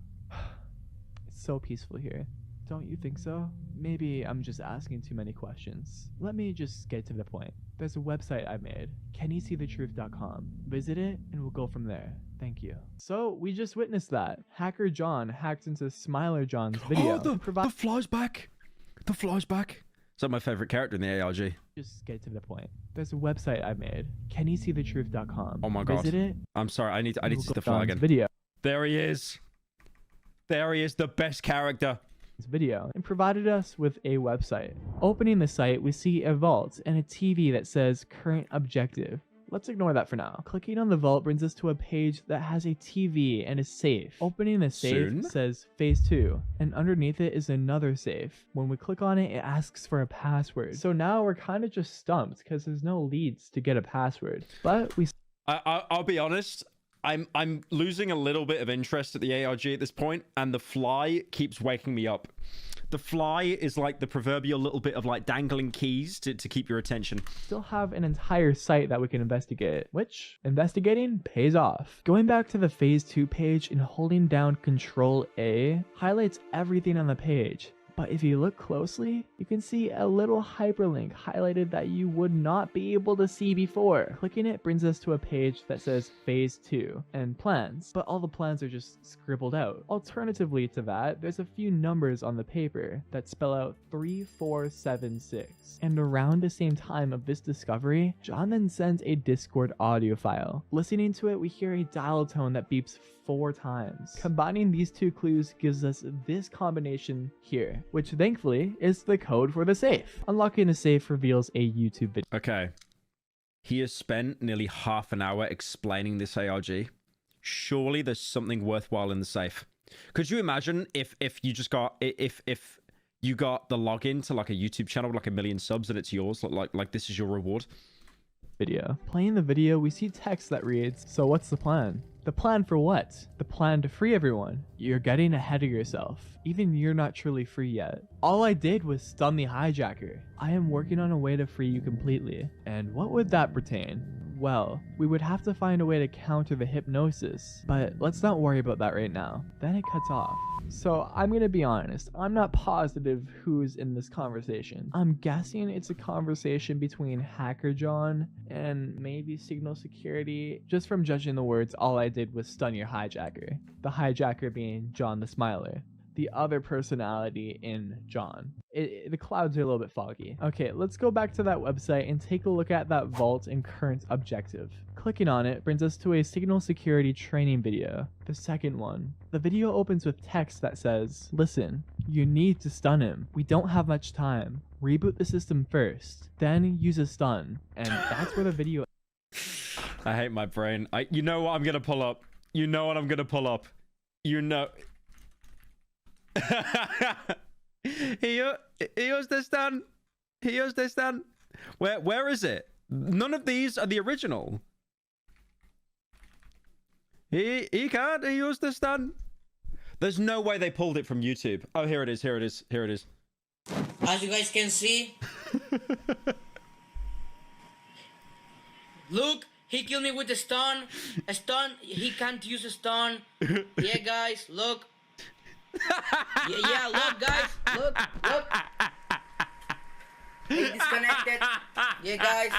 It's so peaceful here. Don't you think so? Maybe I'm just asking too many questions. Let me just get to the point. There's a website I made, canyouseethetruth.com. Visit it and we'll go from there. Thank you. So we just witnessed that. Hacker John hacked into Smiler John's video. Oh, the fly's back. The fly's back. Is that my favorite character in the ARG? Just get to the point. There's a website I made, canyouseethetruth.com. Oh my god. Visit it. I'm sorry. I need to see the fly John's again. video. There he is. There he is, the best character. Video and provided us with a website. Opening the site, we see a vault and a TV that says current objective. Let's ignore that for now. Clicking on the vault brings us to a page that has a TV and a safe. Opening the safe says phase 2 and underneath it is another safe. When we click on it, it asks for a password. So now we're kind of just stumped because there's no leads to get a password. But we I'll be honest. I'm losing a little bit of interest at the ARG at this point, and the fly keeps waking me up. The fly is like the proverbial little bit of like dangling keys to keep your attention. Still have an entire site that we can investigate, which investigating pays off. Going back to the phase 2 page and holding down Control A highlights everything on the page. But if you look closely, you can see a little hyperlink highlighted that you would not be able to see before. Clicking it brings us to a page that says Phase 2 and plans, but all the plans are just scribbled out. Alternatively to that, there's a few numbers on the paper that spell out 3476. And around the same time of this discovery, John then sends a Discord audio file. Listening to it, we hear a dial tone that beeps 4 times. Combining these 2 clues gives us this combination here, which thankfully is the code for the safe. Unlocking the safe reveals a YouTube video. Okay. He has spent nearly half an hour explaining this ARG. Surely there's something worthwhile in the safe. Could you imagine if you just got if you got the login to like a YouTube channel with like 1 million subs and it's yours, like this is your reward? Video. Playing the video, we see text that reads, "So what's the plan?" The plan for what? The plan to free everyone. You're getting ahead of yourself. Even you're not truly free yet. All I did was stun the hijacker. I am working on a way to free you completely. And what would that pertain? Well, we would have to find a way to counter the hypnosis, but let's not worry about that right now. Then it cuts off. So I'm gonna be honest, I'm not positive who's in this conversation. I'm guessing it's a conversation between Hacker John and maybe Signal Security, just from judging the words, all I did was stun your hijacker. The hijacker being John the Smiler. The other personality in John. The clouds are a little bit foggy. Okay, let's go back to that website and take a look at that vault and current objective. Clicking on it brings us to a Signal Security training video, the second one. The video opens with text that says, "Listen, you need to stun him. We don't have much time. Reboot the system first, then use a stun." And that's where the video... I hate my brain. You know what I'm gonna pull up. You know what I'm gonna pull up. You know... he used this done. He used this done. Where is it? None of these are the original. He can't. He used this done. There's no way they pulled it from YouTube. Oh, here it is. Here it is. Here it is. As you guys can see, look, he killed me with a stun. A stun. He can't use a stun. Yeah, guys, look. Yeah, look, guys, look. He's disconnected. Yeah, guys.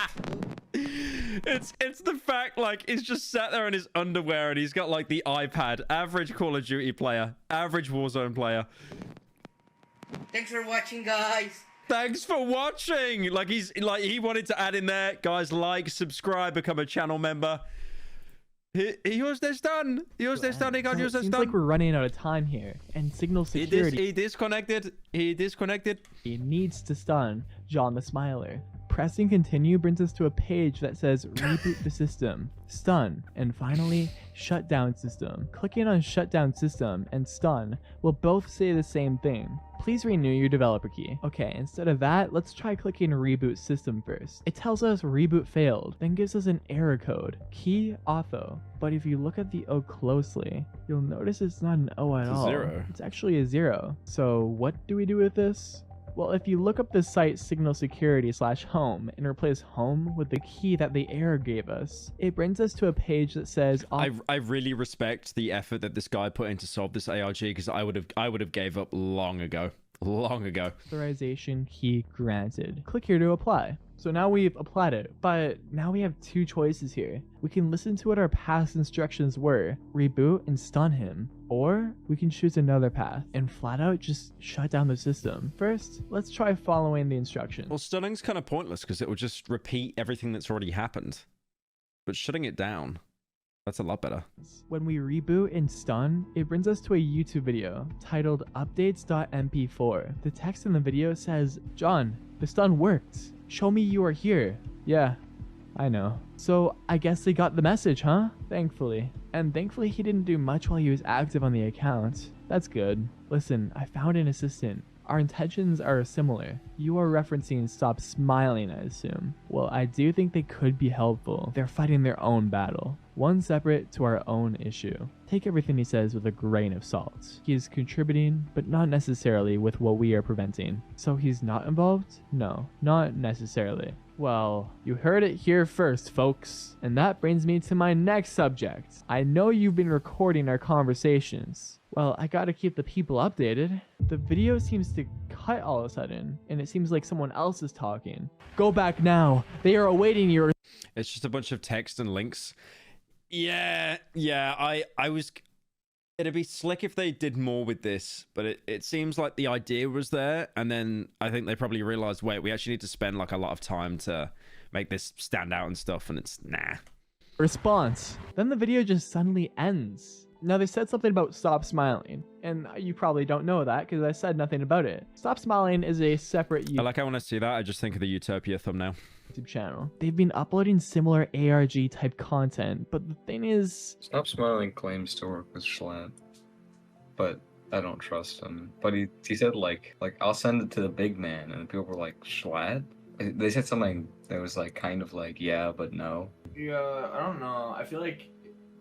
It's the fact, like, he's just sat there in his underwear and he's got like the iPad. Average Call of Duty player, average Warzone player. Thanks for watching, guys. Thanks for watching. Like he wanted to add in there, guys. Like, subscribe, become a channel member. He used this done. He used this done. He can't use this Seems done. like we're running out of time here, and Signal Security... He disconnected. He disconnected. He needs to stun John the Smiler. Pressing continue brings us to a page that says reboot the system, stun, and finally shut down system. Clicking on shut down system and stun will both say the same thing. Please renew your developer key. Okay, instead of that, let's try clicking reboot system first. It tells us reboot failed, then gives us an error code, key auto. But if you look at the O closely, you'll notice it's not an O at all. Zero. It's actually a 0. So what do we do with this? Well, if you look up the site signal security/home and replace home with the key that the error gave us, it brings us to a page that says I really respect the effort that this guy put in to solve this ARG, because I would have gave up long ago. Authorization key granted. Click here to apply. So now we've applied it, but now we have two choices here. We can listen to what our past instructions were, reboot and stun him, or we can choose another path and flat out just shut down the system. First, let's try following the instructions. Well, stunning's kind of pointless because it will just repeat everything that's already happened. But shutting it down, that's a lot better. When we reboot and stun, it brings us to a YouTube video titled updates.mp4. The text in the video says, "John, the stun worked. Show me you are here." Yeah, I know. So I guess they got the message, huh? Thankfully. And thankfully he didn't do much while he was active on the account. That's good. Listen, I found an assistant. Our intentions are similar. You are referencing Stop Smiling, I assume. Well, I do think they could be helpful. They're fighting their own battle, one separate to our own issue. Take everything he says with a grain of salt. He is contributing, but not necessarily with what we are preventing. So he's not involved? No, not necessarily. Well, you heard it here first, folks. And that brings me to my next subject. I know you've been recording our conversations. Well, I gotta keep the people updated. The video seems to cut all of a sudden, and it seems like someone else is talking. Go back now. They are awaiting your... It's just a bunch of text and links. Yeah, I was... It'd be slick if they did more with this, but it seems like the idea was there, and then I think they probably realized, wait, we actually need to spend like a lot of time to make this stand out and stuff, and it's nah. Response. Then the video just suddenly ends. Now they said something about Stop Smiling, and you probably don't know that because I said nothing about it. Stop Smiling is a separate I want to see that. I just think of the Utopia thumbnail. YouTube channel. They've been uploading similar ARG type content, but the thing is... Stop Smiling claims to work with Jschlatts, but I don't trust him. But he said like I'll send it to the big man, and people were like, Jschlatts? They said something that was like kind of like yeah, but no. Yeah, I don't know. I feel like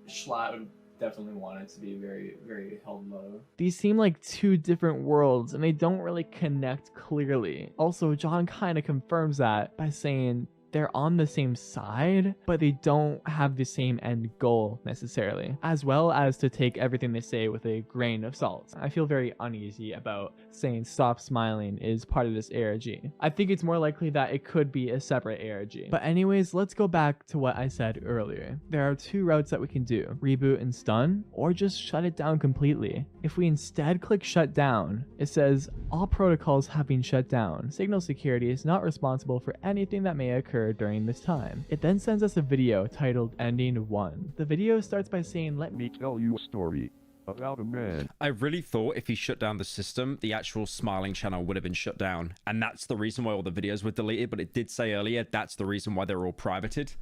Jschlatts would definitely want it to be very, very held low. These seem like two different worlds and they don't really connect clearly. Also, John kind of confirms that by saying they're on the same side, but they don't have the same end goal necessarily, as well as to take everything they say with a grain of salt. I feel very uneasy about saying Stop Smiling is part of this ARG. I think it's more likely that it could be a separate ARG. But anyways, let's go back to what I said earlier. There are two routes that we can do, reboot and stun, or just shut it down completely. If we instead click shut down, it says all protocols have been shut down. Signal security is not responsible for anything that may occur during this time. It then sends us a video titled Ending 1. The video starts by saying, "Let me tell you a story about a man." I really thought if he shut down the system, the actual Smiling channel would have been shut down. And that's the reason why all the videos were deleted, but it did say earlier that's the reason why they're all privated.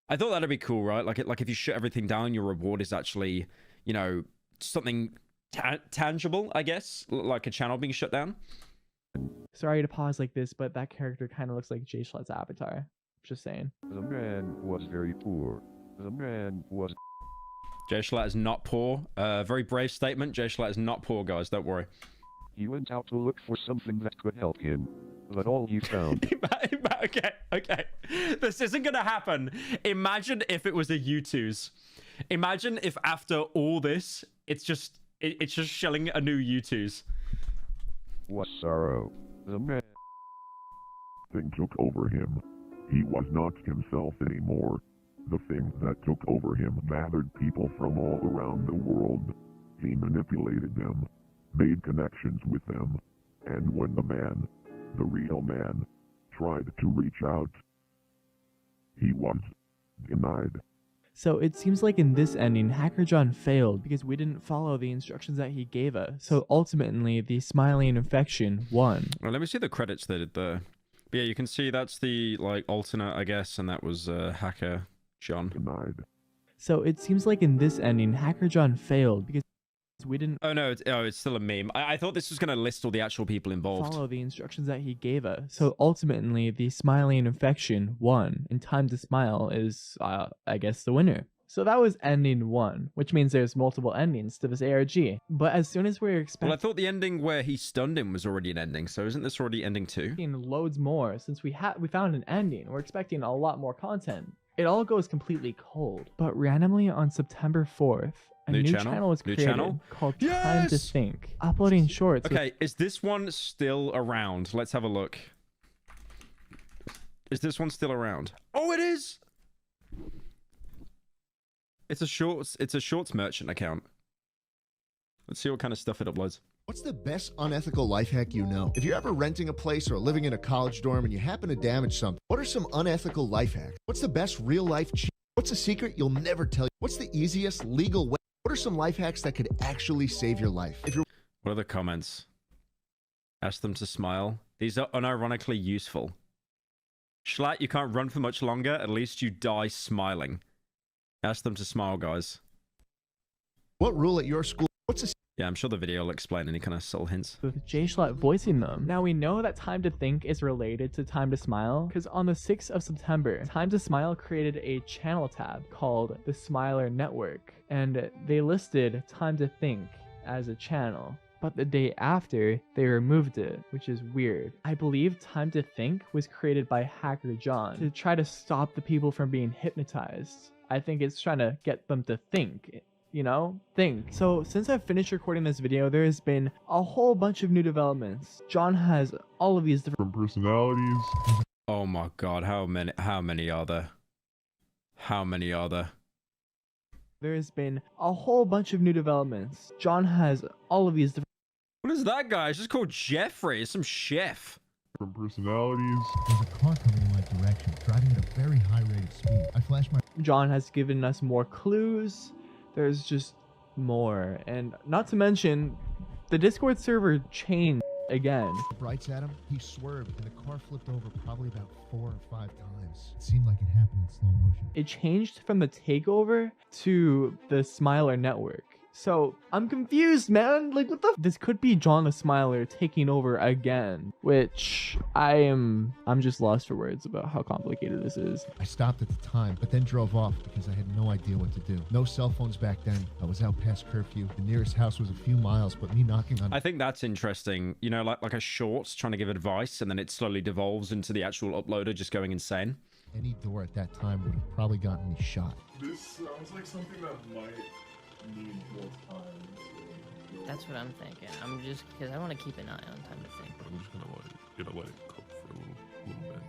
I thought that'd be cool, right? Like if you shut everything down, your reward is actually, you know, something tangible, I guess, like a channel being shut down. Sorry to pause like this, but that character kind of looks like Jschlatts' avatar. Just saying. The man was very poor. The man was... Jschlatts is not poor. Very brave statement. Jschlatts is not poor, guys. Don't worry. He went out to look for something that could help him, but all he found... Okay. This isn't gonna happen. Imagine if it was a U2s. Imagine if after all this, it's just shelling a new U2s. What sorrow. The man... thing took over him. He was not himself anymore. The thing that took over him gathered people from all around the world. He manipulated them, made connections with them, and when the man, the real man, tried to reach out, he was denied. So it seems like in this ending, Hacker John failed because we didn't follow the instructions that he gave us. So ultimately, the Smiling infection won. Well, let me see the credits they did there. But yeah, you can see that's the like alternate, I guess, and that was Hacker John. Denied. So it seems like in this ending, Hacker John failed because we didn't... Oh no, it's still a meme. I thought this was going to list all the actual people involved. Follow the instructions that he gave us. So ultimately, the Smiling infection won, and Time to Smile is, I guess, the winner. So that was ending 1, which means there's multiple endings to this ARG. But as soon as we're Well, I expecting thought the ending where he stunned him was already an ending, so isn't this already ending 2? loads more, since we found an ending, we're expecting a lot more content. It all goes completely cold. But randomly on September 4th, a new channel was created called Time to Think, uploading shorts. Okay, is this one still around? Let's have a look. Is this one still around? Oh, it is! It's a shorts merchant account. Let's see what kind of stuff it uploads. What's the best unethical life hack you know? If you're ever renting a place or living in a college dorm and you happen to damage something, what are some unethical life hacks? What's the best real life cheat? What's a secret you'll never tell you? What's the easiest legal way? What are some life hacks that could actually save your life? If you're What are the comments? Ask them to smile. These are unironically useful. Jschlatt, you can't run for much longer. At least you die smiling. Ask them to smile, guys. what rule at your school? What's a Yeah, I'm sure the video will explain any kind of subtle hints. with Jschlatt voicing them. Now we know that Time to Think is related to Time to Smile because on the 6th of September, Time to Smile created a channel tab called the Smiler Network, and they listed Time to Think as a channel. But the day after, they removed it, which is weird. I believe Time to Think was created by Hacker John to try to stop the people from being hypnotized. I think it's trying to get them to think. You know, think. So since I've finished recording this video, there has been a whole bunch of new developments. John has all of these different personalities. Oh my god, how many are there? How many are there? There has been a whole bunch of new developments. John has all of these different What is that guy? It's just called Jeffrey. It's some chef. Personalities. There's a car coming in my direction, driving at a very high rate of speed. I flash my John has given us more clues. There's just more. And not to mention, the Discord server changed again. brights at him. He swerved and the car flipped over probably about 4 or 5 times. It seemed like it happened in slow motion. It changed from the takeover to the Smiler Network. So I'm confused, man. Like, what the? This could be John the Smiler taking over again, which I'm just lost for words about how complicated this is. I stopped at the time, but then drove off because I had no idea what to do. No cell phones back then. I was out past curfew. The nearest house was a few miles, but me knocking on... I think that's interesting. You know, like a short trying to give advice, and then it slowly devolves into the actual uploader just going insane. Any door at that time would have probably gotten me shot. This sounds like something that might need more time. That's what I'm thinking. I'm just because I want to keep an eye on Time to Think. I'm just gonna let it cook for a little bit.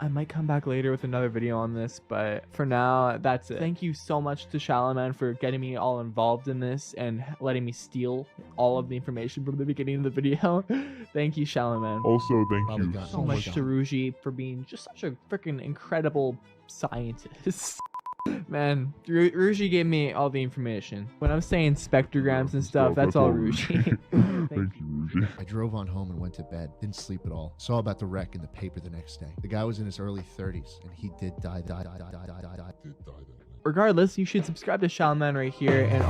I might come back later with another video on this, but for now, that's it. Thank you so much to Jschlatts for getting me all involved in this and letting me steal all of the information from the beginning of the video. Thank you, Jschlatts. Also, thank Probably you got So Oh my much God. to Ruji for being just such a freaking incredible scientist. Man, Ruji gave me all the information. When I'm saying spectrograms and stuff, that's all Ruji. Thank you, Ruji. I drove on home and went to bed. Didn't sleep at all. Saw about the wreck in the paper the next day. The guy was in his early 30s, and he did die. Did die that night. Regardless, you should subscribe to Jschlatts right here and